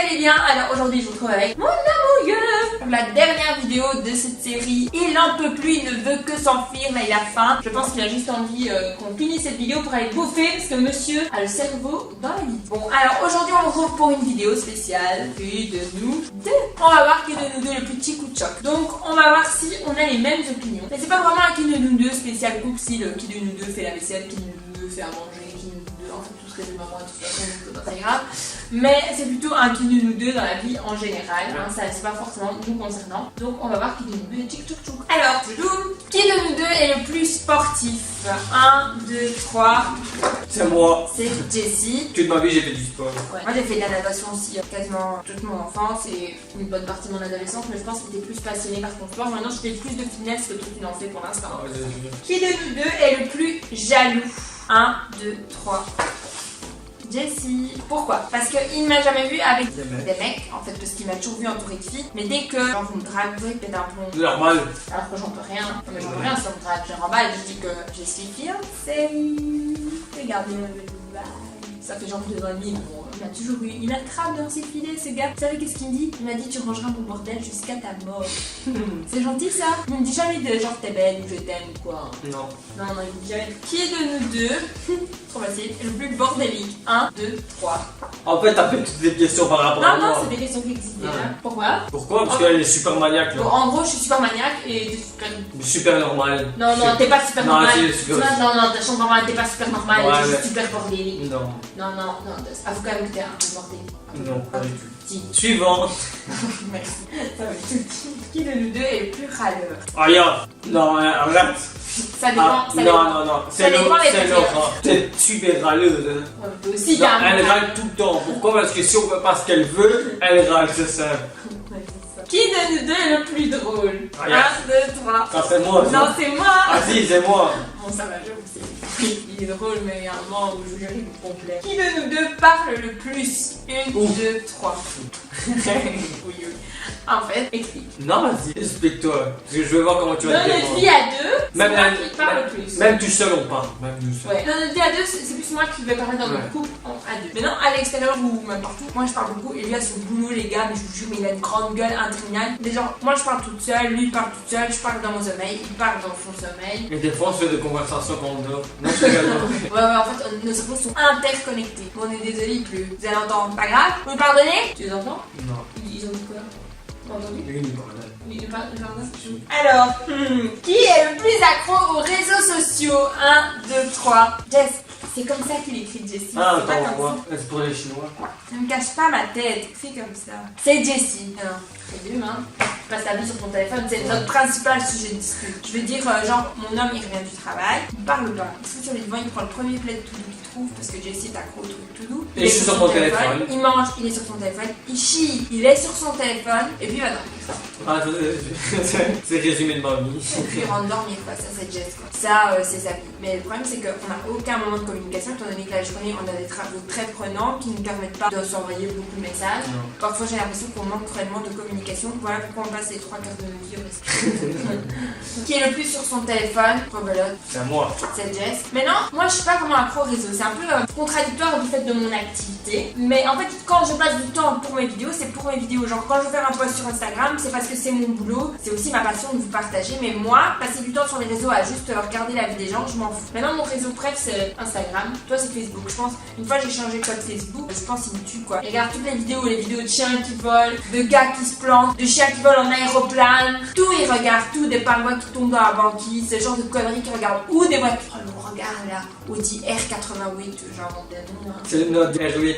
allez bien. Alors aujourd'hui je vous retrouve avec mon amoureux pour la dernière vidéo de cette série. Il n'en peut plus, il ne veut que s'enfuir, mais il a faim. Je pense qu'il a juste envie qu'on finisse cette vidéo pour aller bouffer parce que monsieur a le cerveau dans la vie. Bon, alors aujourd'hui on se retrouve pour une vidéo spéciale de nous deux. On va voir qui de nous deux le plus petit coup de choc. Donc on va voir si on a les mêmes opinions. Mais c'est pas vraiment un qui de nous deux spécial couple, si le qui de nous deux fait la vaisselle, qui de nous deux fait à manger, qui de nous deux en fait tout ce que je maman de toute façon c'est pas très grave. Mais c'est plutôt un qui de nous deux dans la vie en général, hein, ça c'est pas forcément nous concernant. Donc on va voir qui de nous deux est tic tic tic. Alors, qui de nous deux est le plus sportif? 1, 2, 3. C'est moi. C'est Jessie. Toute ma vie j'ai fait du sport. Ouais. Moi j'ai fait de la natation aussi quasiment toute mon enfance et une bonne partie de mon adolescence, mais je pense que j'étais plus passionnée par ton sport. Maintenant je fais plus de fitness que toi tu n'en fais pour l'instant. Qui de nous deux est le plus jaloux? 1, 2, 3. Jessie. Pourquoi? Parce qu'il ne m'a jamais vu avec des mecs, en fait, parce qu'il m'a toujours vu entouré de filles. Mais dès que genre, vous me draguez, pète un plomb. C'est normal. Alors que j'en peux rien. Non, mais j'en peux rien si on me drague. Je remballe, je dis que je suis fiancée. Regardez-moi le Dubaï. Ça fait genre 2 ans et demi. Bon, il m'a toujours eu une attrape dans ses filets, ce gars. Vous savez qu'est-ce qu'il me dit? Il m'a dit tu rangeras mon bordel jusqu'à ta mort. C'est gentil ça. Il me dit jamais de genre t'es belle ou je t'aime ou quoi. Non. Non, il me dit jamais. Qui de nous deux, trop facile, est le plus bordélique? 1, 2, 3. En fait t'as fait toutes les questions par rapport à Non, moi. c'est des questions qui existent déjà. Ouais. Pourquoi? Pourquoi? Parce qu'elle est super maniaque là. Bon, en gros, je suis super maniaque et t'es super. Super normale. Non, t'es pas super Non, normale. c'est super. Non, ta chambre normale, t'es pas super normale, Ouais, t'es mais- super bordélique. Non. Non, avoue quand même que t'es un peu bordélique. Non, pas du tout. Si. Suivant. Merci. Ça va être qui de nous deux est le plus râleur? Regarde. Non, arrête. Ça dépend. Ah, Ça dépend. non. Ça dépend des C'est Laura. T'es super râleuse. Hein. Ouais, toi aussi, Non, t'as un elle peu râle tout le temps. Pourquoi? Parce que si on veut pas ce qu'elle veut, elle râle, c'est ça. Ouais, c'est ça. Qui de nous deux est le plus drôle? 1, Regarde. 2, 3. Ça c'est moi. ça. Non, c'est moi. Ah si, c'est moi. Bon, ça va, j'avoue, c'est. Il est drôle, mais il y a un moment où je vous jure, il me complète. Qui de nous deux parle le plus? 1, 2, 3. Oui. En fait, explique. Non, vas-y, explique-toi. Parce que je veux voir comment tu vas Dans te notre vie à deux, c'est Même moi la- qui parle le plus. Même tout seul, on parle. Même tout seul. Ouais. Dans notre vie à deux, c'est plus moi qui vais parler dans notre Ouais. couple à deux. Maintenant, à l'extérieur ou même partout, moi je parle beaucoup. Et lui a son boulot, les gars, mais je vous jure, mais il a une grande gueule interminable. Des gens, moi je parle toute seule, lui il parle toute seule, je parle dans mon sommeil, il parle dans son sommeil. Et des fois, on se fait des conversations quand on dort. Non, je rigole pas. Ouais, en fait, nos cerveaux sont interconnectés. Bon, on est désolé, il pleut. Vous allez entendre, pas grave. Vous me pardonnez? Tu les entends? Non, Ils ont dit quoi? T'as entendu? lui, il nous parle. Alors, qui est le plus accro aux réseaux sociaux? 1, 2, 3. Jess, c'est comme ça qu'il écrit Jessie. Ah, c'est pas attends, comme quoi? ça. C'est pour les Chinois. Ne me cache pas ma tête, écris comme ça. C'est Jessie. Non, c'est dur, hein. Tu passes ta vie sur ton téléphone, c'est notre principal sujet de dispute. Je veux dire, genre, mon homme il revient du travail, il parle pas. Il se fout sur les devants, il prend le premier plaid tout doux qu'il trouve parce que Jessie est accro au truc tout doux. Et je suis sur mon téléphone. Il mange, il est sur son téléphone, il chie, il est sur son téléphone, et puis il va dormir. Ah, c'est résumé de ma vie. Et puis il rentre dormir, quoi. Ça, c'est Jess, quoi. Ça, c'est sa vie. Mais le problème, c'est qu'on n'a aucun moment de communication, étant donné que la journée, on a des travaux très prenants qui ne nous permettent pas de s'envoyer beaucoup de messages. Non. Parfois, j'ai l'impression qu'on manque cruellement de communication. Voilà pourquoi on passe les 3 quarts de notre vie au reste. Qui est le plus sur son téléphone? Rebelote. C'est à moi. C'est Jess. Mais non, moi je suis pas vraiment accro au réseau. C'est un peu contradictoire du fait de mon activité. Mais en fait, quand je passe du temps pour mes vidéos, c'est pour mes vidéos. Genre, quand je vais faire un post sur Instagram, c'est parce que c'est mon boulot. C'est aussi ma passion de vous partager. Mais moi, passer du temps sur les réseaux à juste regarder la vie des gens, je m'en fous. Maintenant, mon réseau préf, c'est Instagram. Toi, c'est Facebook. Je pense, une fois j'ai changé code Facebook, je pense qu'il me tue quoi. Il regarde toutes les vidéos de chiens qui volent, de gars qui se plantent, de chiens qui volent en aéroplane. Tout, il regarde tout, des pingouins qui tombent dans la banquise, ce genre de conneries qu'il regarde. Ou des voitures. Oh, le regard là, Audi R88, genre des noms. Hein. C'est notre R8.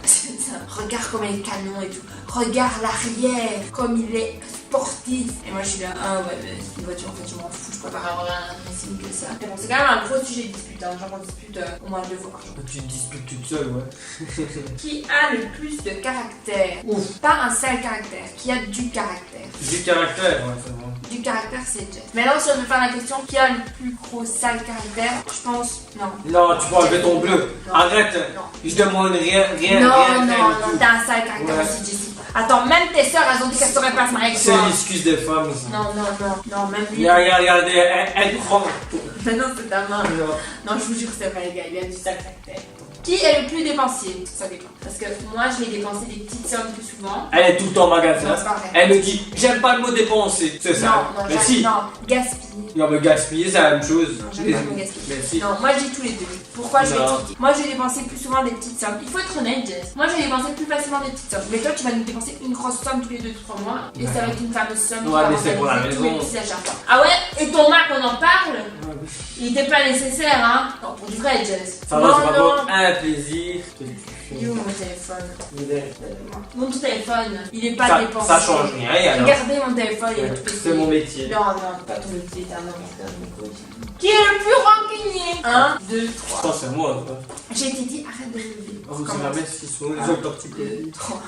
C'est ça. Regarde comme il est canon et tout. Regarde l'arrière, comme il est sportif. Et moi je suis là, ah ouais, mais c'est une voiture en fait, je m'en fous, je préfère avoir un racing que ça. Mais bon, c'est quand même un gros sujet de dispute, hein. Genre on dispute au moins 2 fois par jour. Tu te disputes toute seule, ouais. Qui a le plus de caractère? Ouf. Pas un seul caractère, qui a du caractère. Du caractère, ouais, c'est bon. Du caractère, c'est Jess. Maintenant, si on veut faire la question, qui a le plus gros sale caractère? Je pense, non. Non, tu peux enlever ton bleu. Non. Arrête. Non. Je demande rien Non, du tout. t'as un sale caractère Ouais. aussi, Jessie. Attends, même tes sœurs, elles ont dit qu'elles sauraient pas se marier avec C'est toi. l'excuse des femmes. Ça. Non, même lui. Regardez, elle prend. Non, c'est ta main. Non, je vous jure, c'est vrai, les gars, il a du sale caractère. Qui est le plus dépensier? Ça dépend. Parce que moi, je vais dépenser des petites sommes plus souvent. Elle est tout le temps en magasin. Non, c'est pas vrai. Elle me dit, j'aime pas le mot dépenser. C'est ça. Non, Mais si. non, gaspiller. Non, mais gaspiller, c'est la même chose. Non, j'aime pas le mot gaspiller. Mais si. Non, moi j'ai tous les deux. Pourquoi je vais Non. expliquer. Moi je vais dépenser plus souvent des petites sommes. Il faut être honnête, Jess. Moi je vais dépenser plus facilement des petites sommes. Mais toi tu vas nous dépenser une grosse somme tous les 2-3 mois. Et ça va être une fameuse somme. Ouais, qui mais va c'est pour la remplacer tous les maison. petits achats. Ah ouais? Et ton Mac on en parle? Il était pas nécessaire, hein? Non, pour du vrai, Jess. Ça va, non, c'est pas non. pour un plaisir. Il est où mon téléphone? Mon téléphone, il est pas Ça, dépensé. ça change rien, et alors? Regardez mon téléphone, il est tout C'est mon métier. Non, non, pas ton métier, t'es un homme, regarde mes couilles. Qui est le plus rancunier? 1, 2, 3. Ça, c'est moi, quoi. J'ai été dit, arrête de lever. Vous Commence. savez ce qu'ils sont, les autres tortues. 2, 3.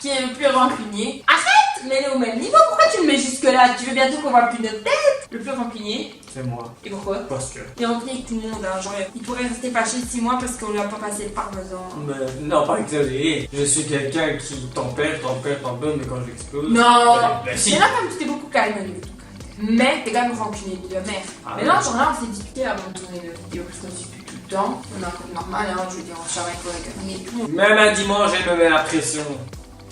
Qui est le plus rancunier? Arrête! Mais elle est au même niveau, pourquoi tu me mets jusque là? Tu veux bientôt qu'on voit plus notre tête? Le plus rancunier? C'est moi. Et pourquoi? Parce que. Il est rancunier avec tout le monde, hein. Genre, il pourrait rester fâché 6 mois parce qu'on lui a pas passé le parmesan. Mais, non, pas exagéré. Je suis quelqu'un qui tempère, mais quand j'explose. Non! Ben si. Mais là, comme tu t'es beaucoup calme au niveau de ton caractère. Mais t'es quand même rancunier de la mère. Ah Mais ouais. là, genre là, on s'est disputé avant de tourner le vidéo parce qu'on se dispute tout le temps. On a comme normal, hein. Je veux dire, on travaille pour la et tout. Même un dimanche, elle me met la pression.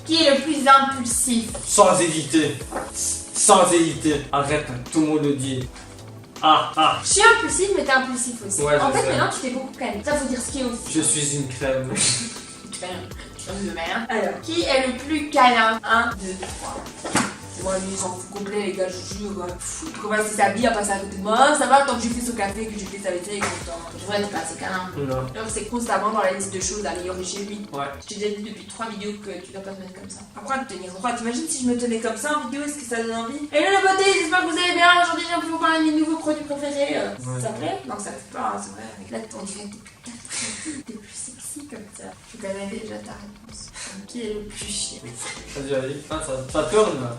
Qui est le plus impulsif? Sans hésiter. Sans hésiter. Arrête, tout le monde le dit. Ah. Je suis impulsif, mais t'es impulsif aussi. Ouais, en je fait, sais. maintenant, tu t'es beaucoup calme. Ça, faut dire ce qui est aussi. Je suis une crème. Tu fais rien. Tu fais de merde. Alors, qui est le plus câlin? 1, 2, 3. Moi, lui, il s'en fout complet, les gars, je vous jure. Comment il s'habille à passer à côté de moi? Ça va, tant que j'ai fait son café, que j'ai fait sa vaisselle, il est content. Je devrais être pas assez câlin. Non. Alors, c'est constamment dans la liste de choses à améliorer chez lui. Ouais. Je t'ai déjà dit depuis 3 vidéos que tu dois pas te mettre comme ça. Après, te tenir droit. T'imagines si je me tenais comme ça en vidéo, est-ce que ça donne envie? Hello la beauté, j'espère que vous allez bien. Aujourd'hui, j'ai un peu vous parler de mes nouveaux produits préférés. Ça te plaît? Non, ça te plaît pas, hein, c'est vrai. Avec là, on dirait que t'es plus sexy comme ça. Tu connais déjà ta réponse. Qui est le plus chiant? Vas-y. Ah, ça tourne là.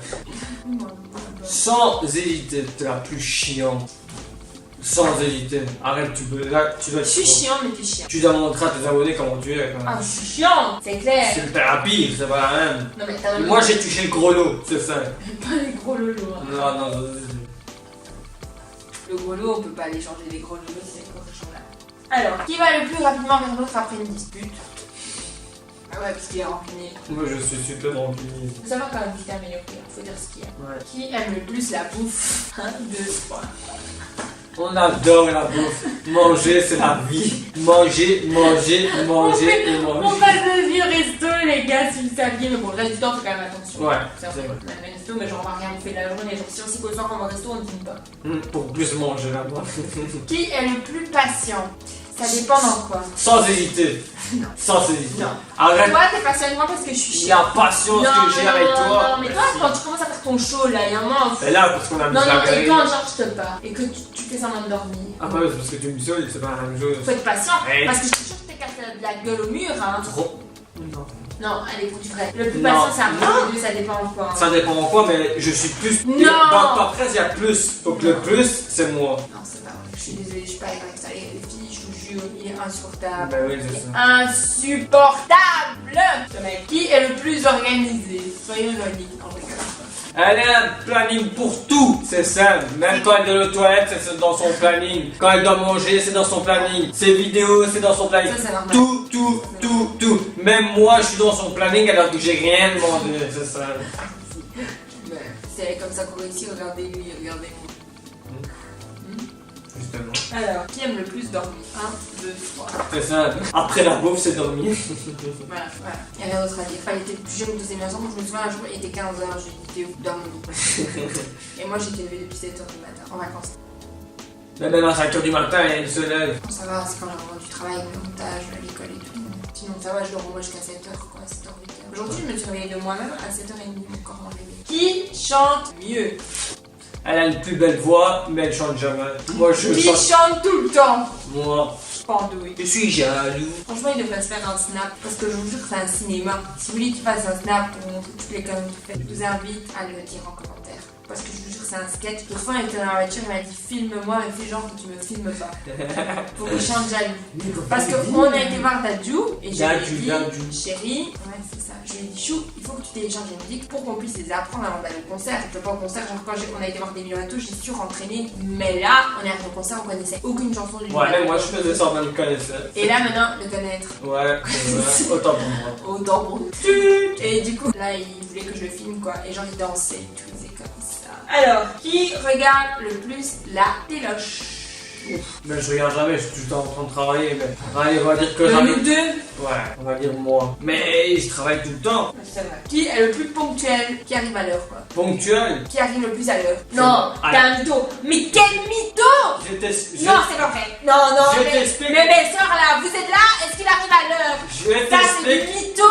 Sans hésiter, t'es la plus chiante. Sans hésiter. Arrête, tu dois Je suis chiant, mais t'es chiant. Tu dois montrer à tes abonnés comment tu es quand Ah, même. je suis chiant, c'est clair. C'est le thérapie, c'est pas la même. Non, mais t'as Moi j'ai touché le gros lot, c'est ça. pas les gros lolos. Hein. Non. Le gros lot, on peut pas aller changer les gros lolos, c'est les cochons là. Alors, qui va le plus rapidement vers l'autre après une dispute? Ah ouais, parce qu'il est rancunier. Moi je suis super rancunier. Faut savoir quand même qui t'es amélioré, faut dire ce qu'il y a. Ouais. Qui aime le plus la bouffe? 1, 2, 3. On adore la bouffe. Manger c'est la vie. Manger et On manger. passe de vieux resto, les gars, si vous saviez. Mais bon, là, du temps, faut quand même attention. Ouais, C'est vrai. c'est vrai. On a le resto, mais genre, on va rien bouffer la journée. Genre, si on s'y qu'au soir, on va au resto, on ne dîne pas. Pour plus manger là-bas. Qui est le plus patient? Ça dépend dans quoi? Sans hésiter. Non. Sans hésiter. Non. Arrête. Toi, t'es patient avec moi parce que je suis chiante. La patience que j'ai avec toi. Non, mais toi, quand tu commences à faire ton show, là, il y a un moment. Et là, parce qu'on a mis Non, la non, et galerie. quand genre je te parle et que tu fais semblant de dormir. Ah bah c'est parce que tu me saules, c'est pas la même chose. Faut être patient, Hey. parce que je suis sûre que t'es cassé de la gueule au mur, hein. Trop. Non. Non, allez, pour du vrai. Le plus Non. patient, c'est un peu les deux, ça dépend encore. Ça dépend en quoi, mais je suis plus. Non. Dans ta phrase, il y a plus. Donc le plus, c'est moi. Non, c'est pas vrai. Je suis désolée, je suis pas d'accord avec ça. Les filles, je vous jure, il est insupportable. Bah oui, c'est ça. Insupportable! Ce mec, qui est le plus organisé? Soyons logiques, en vrai. Elle a un planning pour tout, c'est simple. Même quand elle est aux toilettes, c'est dans son planning. Quand elle doit manger, c'est dans son planning. Ses vidéos, c'est dans son planning. Ça, c'est normal. Tout. Même moi, je suis dans son planning alors que j'ai rien demandé, c'est ça. Ouais, c'est comme ça qu'on réussit, regardez-lui, regardez-moi. Justement. Alors, qui aime le plus dormir? 1, 2, 3. C'est ça. Après la bouffe, c'est dormir. Voilà. Il y a rien d'autre à dire. Enfin, il était plus jeune, nous aimions ensemble. Je me souviens un jour, il était 15h, j'ai dit Théo, dormir. Et moi, j'étais levée depuis 7h du matin, en vacances. Mais même à 5h du matin, elle se lève. Ça va, c'est quand je rentre du travail, le montage, l'école et tout. Sinon, ça va, je dors au moins jusqu'à 7h, quoi, 7h, 8h. Aujourd'hui, je me suis réveillée de moi-même à 7h30, mon corps m'a réveillée. Qui chante mieux? Elle a une plus belle voix, mais elle chante jamais. Moi, je Qui chante. chante tout le temps? Moi, Pendouille. je suis jaloux. Franchement, il devrait se faire un snap parce que je vous jure que c'est un cinéma. Si vous voulez qu'il fasse un snap pour montrer toutes les conneries qu'il fait, je vous invite à le dire en commentaire. Parce que je vous jure que c'est un sketch. L'autre fois, il était dans la voiture, il m'a dit filme-moi, mais fais genre que tu me filmes pas. Pour qu'il chante jaloux. Parce qu'on a été voir Dadju et j'ai dit Dadju. chérie, ouais, c'est ça. Je lui ai dit chou, il faut que tu télécharges les musiques pour qu'on puisse les apprendre avant d'aller au concert. Je veux pas au concert, genre quand on a été voir des vidéos et tout, j'ai su rentraîner. Mais là, on est arrivé au concert, on connaissait aucune chanson du Ouais, même moi je faisais semblant de connaître ça. Et là maintenant, le connaître. Ouais, autant pour moi. Autant pour nous. Et du coup, là, il voulait que je le filme quoi. Et genre, il dansait et tout, il faisait comme ça. Alors, qui regarde le plus la téloche? Mais je regarde jamais, je suis tout le temps en train de travailler. Mais allez, on va dire que j'en ai. Nous deux. Ouais, on va dire moi. Mais je travaille tout le temps. C'est vrai. Qui est le plus ponctuel, qui arrive à l'heure quoi? Ponctuel. Qui arrive le plus à l'heure? C'est Non, bon. t'es un mytho. Mais quel mytho! Non, c'est pas vrai. Non, Je mais t'explique. mes belles-sœurs là, vous êtes là? Est-ce qu'il arrive à l'heure? Je Ça, c'est du t'explique. mytho!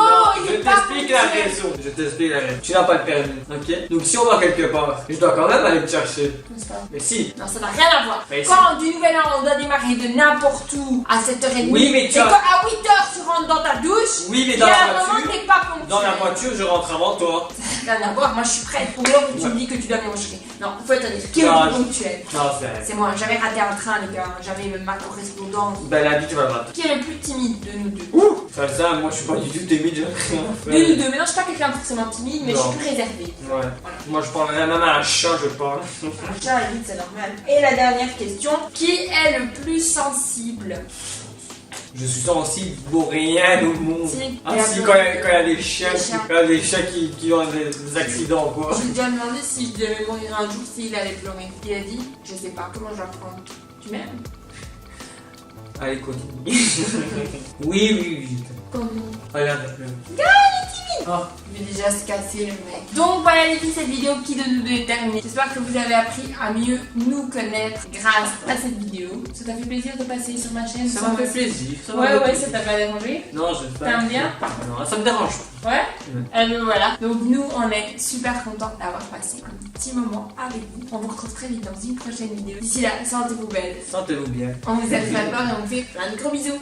Il Je est pas t'explique la ponctuel. raison. Je t'explique la raison. Tu n'as pas le permis, ok? Donc si on va quelque part, je dois quand même aller te chercher. C'est pas. Mais si. Non, ça n'a rien à voir. Mais Quand du nouvel an, on doit démarrer de n'importe où à 7h30. Oui, mais tu et as- quand à 8h, tu rentres dans ta douche. Oui, mais il y dans a la un moment, voiture. t'es pas ponctuel. Dans la voiture, je rentre avant toi. Rien à voir. Moi, je suis prête pour l'heure où tu me dis que tu dois venir me chercher. Non, faut être honnête. Qui est Non, le plus ponctuel? Non, c'est. C'est moi. J'avais raté un train, les gars. J'avais même ma correspondance. Ben la vie, tu vas le rater. Qui est le plus timide de nous deux? Ouh! Ça, moi je suis pas du tout timide, j'ai rien à De faire. nous deux. Mais non, je suis pas quelqu'un de forcément timide, mais je suis Non. plus réservée. Ouais. Moi je parlerais même à un chat, je parle. Tiens, limite, c'est normal. Et la dernière question. Qui est le plus sensible? Je suis sensible pour rien au monde. Si. Ah Et si, après- quand il y a des chiens, Les chiens. quand il y a des chiens qui ont des accidents quoi. J'ai déjà demandé si je devais mourir un jour, s'il allait pleurer. Il a dit, je sais pas, comment je vais prendre? Tu m'aimes? Allez, continue. oui. Comment? Regarde, pleure. Ah, Il veut déjà se casser le mec. Donc voilà les filles, cette vidéo qui de nous deux est terminée. J'espère que vous avez appris à mieux nous connaître grâce à cette vidéo. Ça t'a fait plaisir de passer sur ma chaîne? ça m'a fait plaisir. Ouais, ça t'a pas dérangé? Non, je pas. T'aimes bien? Non, ça me dérange pas. Ouais? Ouais. Voilà. Donc nous, on est super contents d'avoir passé un petit moment avec vous. On vous retrouve très vite dans une prochaine vidéo. D'ici là, sentez-vous belle. Sentez-vous bien. On vous aime très fort et on vous fait plein de gros bisous.